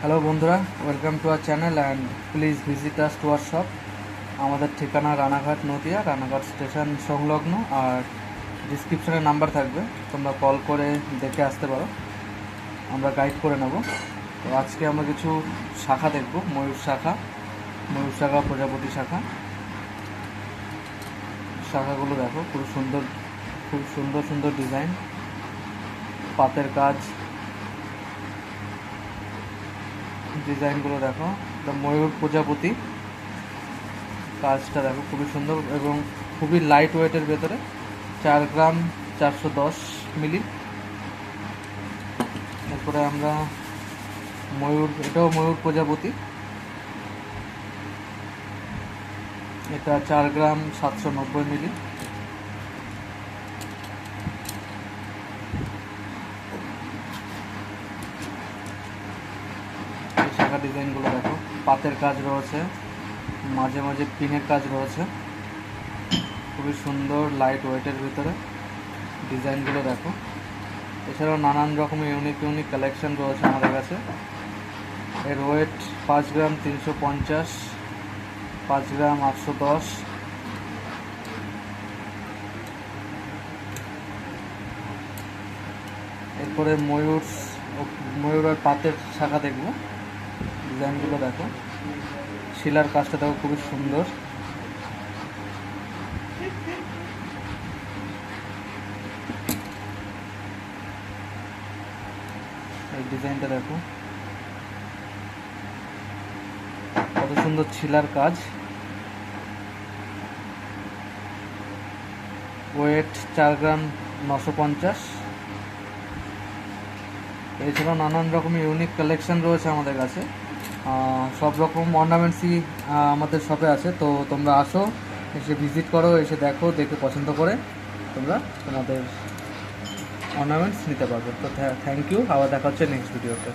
Hello বন্ধুরা, welcome to our channel and please visit us to our shop. আমাদের ঠিকানা Ranaghat Nadia, Ranaghat station সংলগ্ন। আর ডিসক্রিপশনে নাম্বার থাকবে, তোমরা কল করে দেখে আসতে পারো, আমরা গাইড করে নেব। তো আজকে আমরা কিছু শাখা দেখব, ময়ূর শাখা, প্রজাপতি শাখা। শাখাগুলো দেখো, খুব সুন্দর সুন্দর ডিজাইন, পাতের কাজ, ডিজাইনগুলো দেখো। এটা ময়ূর প্রজাপতি কাজটা দেখো, খুবই সুন্দর এবং খুবই লাইট ওয়েটের ভেতরে, 4 গ্রাম 410 মিলি। এরপরে আমরা এটাও ময়ূর প্রজাপতি, এটা 4 গ্রাম 790 মিলি। এই শাখা ডিজাইনগুলো দেখো, পাতের কাজ রয়েছে, মাঝে মাঝে পিনের কাজ রয়েছে, খুবই সুন্দর লাইট ওয়েটের ভিতরে ডিজাইনগুলো দেখো। এছাড়াও নানান রকমের ইউনিক কালেকশন রয়েছে আমাদের কাছে। এর ওয়েট 5 গ্রাম 350, 5 গ্রাম 810। এরপরে ময়ূর আর পাতের শাখা দেখবো। ডিজাইনগুলো দেখো, শিলার কাজটা দেখো, খুবই সুন্দর। এই ডিজাইনটা দেখো, কত সুন্দর শিলার কাজ। ওয়েট 4 গ্রাম 950। এছাড়াও নানান রকমের ইউনিক কালেকশন রয়েছে আমাদের কাছে। সব রকম অর্নামেন্টসই আমাদের শপে আছে। তো তোমরা আসো, এসে ভিজিট করো, এসে দেখো, দেখে পছন্দ করে তোমরা তোমাদের অর্নামেন্টস নিতে পারবে। তো থ্যাংক ইউ, আবার দেখা হচ্ছে নেক্সট ভিডিওতে।